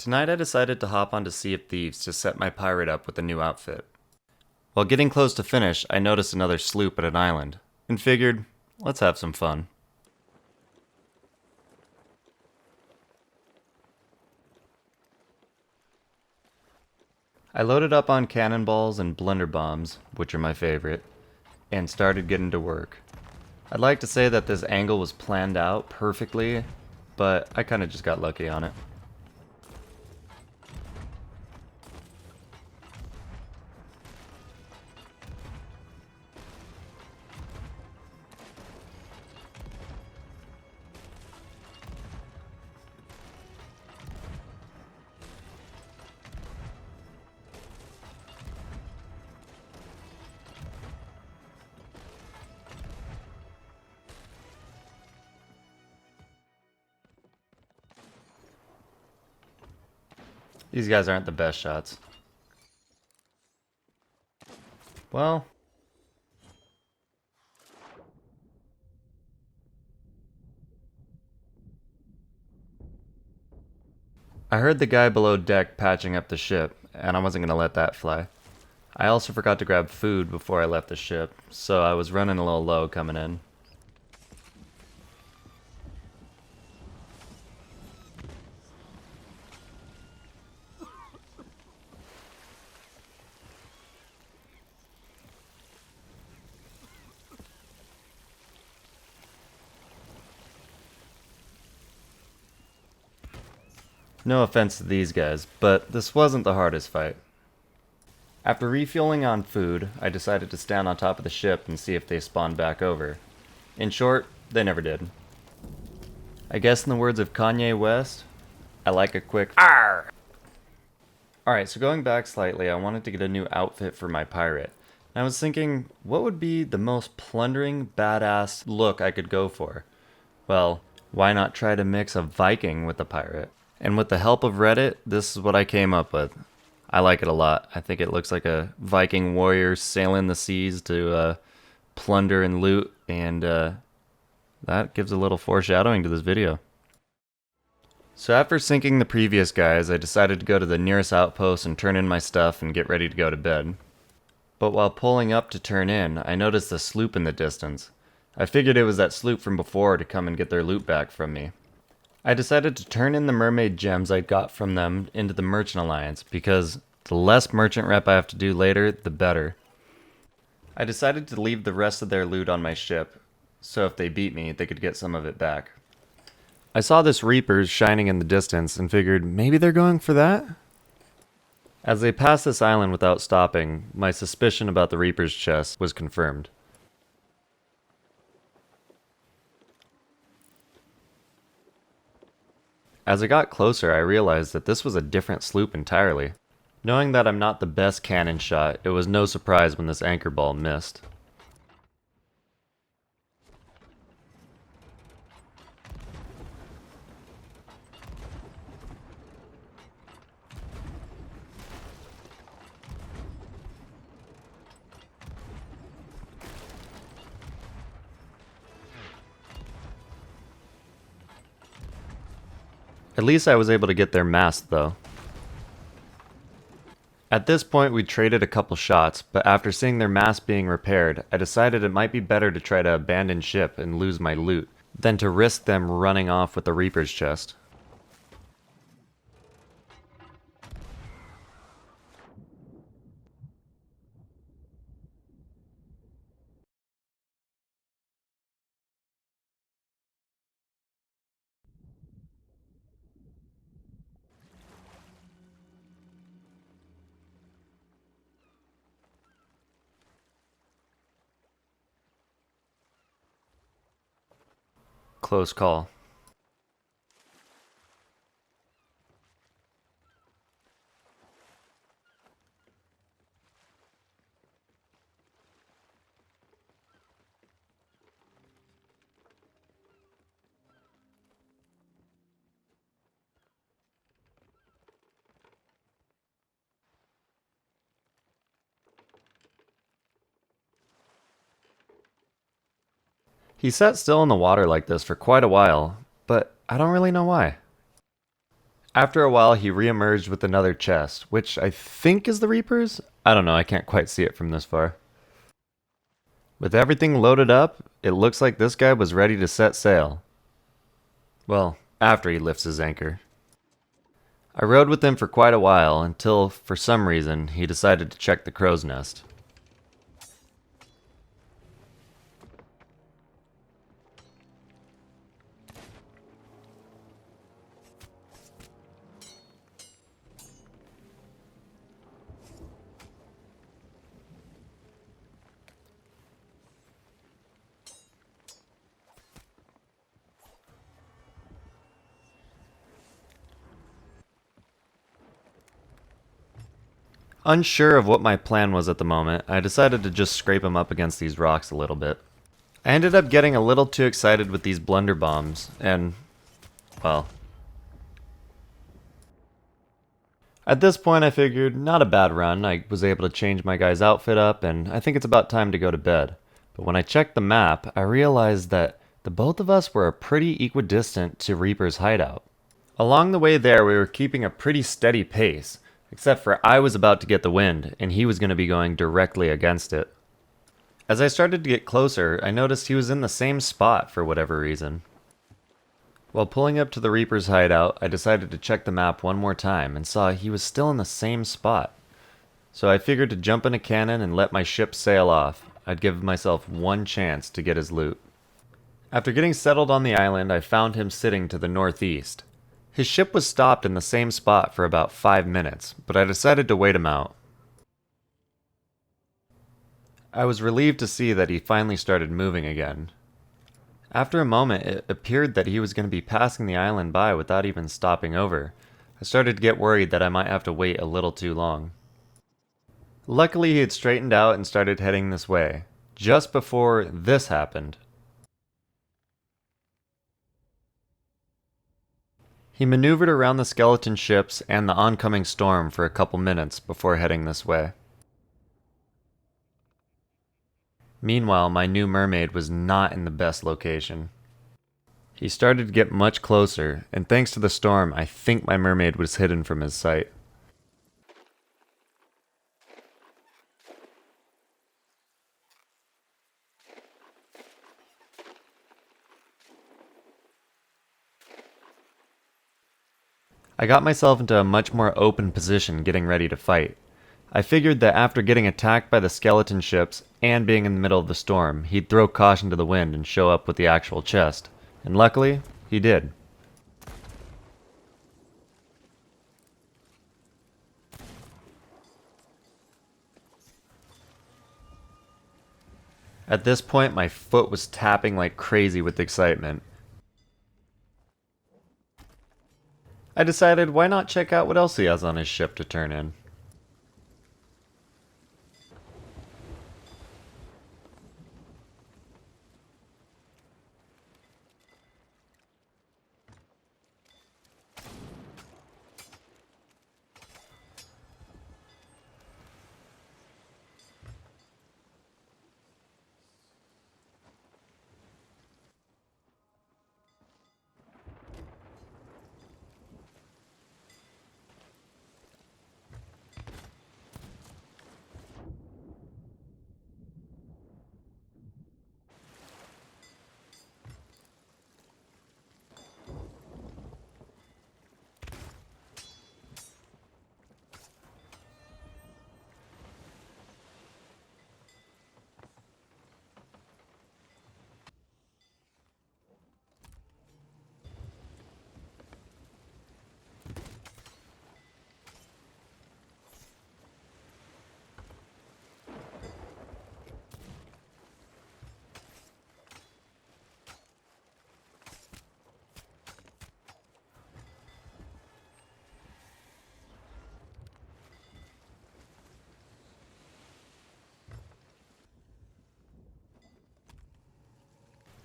Tonight I decided to hop on to Sea of Thieves to set my pirate up with a new outfit. While getting close to finish, I noticed another sloop at an island, and figured, let's have some fun. I loaded up on cannonballs and blunderbombs, which are my favorite, and started getting to work. I'd like to say that this angle was planned out perfectly, but I kinda just got lucky on it. These guys aren't the best shots. Well, I heard the guy below deck patching up the ship, and I wasn't gonna let that fly. I also forgot to grab food before I left the ship, so I was running a little low coming in. No offense to these guys, but this wasn't the hardest fight. After refueling on food, I decided to stand on top of the ship and see if they spawned back over. In short, they never did. I guess in the words of Kanye West, I like a quick ARR! Alright, so going back slightly, I wanted to get a new outfit for my pirate. And I was thinking, what would be the most plundering, badass look I could go for? Well, why not try to mix a Viking with a pirate? And with the help of Reddit, this is what I came up with. I like it a lot. I think it looks like a Viking warrior sailing the seas to plunder and loot, and that gives a little foreshadowing to this video. So after sinking the previous guys, I decided to go to the nearest outpost and turn in my stuff and get ready to go to bed. But while pulling up to turn in, I noticed a sloop in the distance. I figured it was that sloop from before to come and get their loot back from me. I decided to turn in the mermaid gems I got from them into the Merchant Alliance, because the less merchant rep I have to do later, the better. I decided to leave the rest of their loot on my ship, so if they beat me, they could get some of it back. I saw this Reaper's shining in the distance and figured maybe they're going for that? As they passed this island without stopping, my suspicion about the Reaper's chest was confirmed. As I got closer, I realized that this was a different sloop entirely. Knowing that I'm not the best cannon shot, it was no surprise when this anchor ball missed. At least I was able to get their mast, though. At this point, we traded a couple shots, but after seeing their mast being repaired, I decided it might be better to try to abandon ship and lose my loot, than to risk them running off with the Reaper's chest. Close call. He sat still in the water like this for quite a while, but I don't really know why. After a while, he reemerged with another chest, which I think is the Reaper's? I don't know, I can't quite see it from this far. With everything loaded up, it looks like this guy was ready to set sail. Well, after he lifts his anchor. I rode with him for quite a while until, for some reason, he decided to check the crow's nest. Unsure of what my plan was at the moment, I decided to just scrape him up against these rocks a little bit. I ended up getting a little too excited with these blunder bombs, and, well, at this point I figured, not a bad run. I was able to change my guy's outfit up, and I think it's about time to go to bed. But when I checked the map, I realized that the both of us were pretty equidistant to Reaper's hideout. Along the way there, we were keeping a pretty steady pace, except for I was about to get the wind, and he was going to be going directly against it. As I started to get closer, I noticed he was in the same spot for whatever reason. While pulling up to the Reaper's hideout, I decided to check the map one more time and saw he was still in the same spot. So I figured to jump in a cannon and let my ship sail off. I'd give myself one chance to get his loot. After getting settled on the island, I found him sitting to the northeast. His ship was stopped in the same spot for about 5 minutes, but I decided to wait him out. I was relieved to see that he finally started moving again. After a moment, it appeared that he was going to be passing the island by without even stopping over. I started to get worried that I might have to wait a little too long. Luckily, he had straightened out and started heading this way, just before this happened. He maneuvered around the skeleton ships and the oncoming storm for a couple minutes before heading this way. Meanwhile, my new mermaid was not in the best location. He started to get much closer, and thanks to the storm, I think my mermaid was hidden from his sight. I got myself into a much more open position getting ready to fight. I figured that after getting attacked by the skeleton ships and being in the middle of the storm, he'd throw caution to the wind and show up with the actual chest. And luckily, he did. At this point, my foot was tapping like crazy with excitement. I decided why not check out what else he has on his ship to turn in.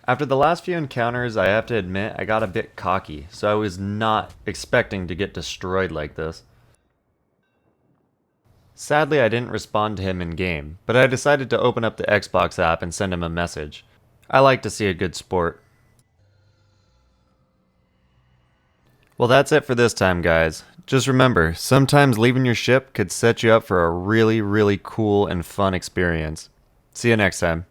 After the last few encounters, I have to admit I got a bit cocky, so I was not expecting to get destroyed like this. Sadly, I didn't respond to him in game, but I decided to open up the Xbox app and send him a message. I like to see a good sport. Well, that's it for this time, guys. Just remember, sometimes leaving your ship could set you up for a really, really cool and fun experience. See you next time.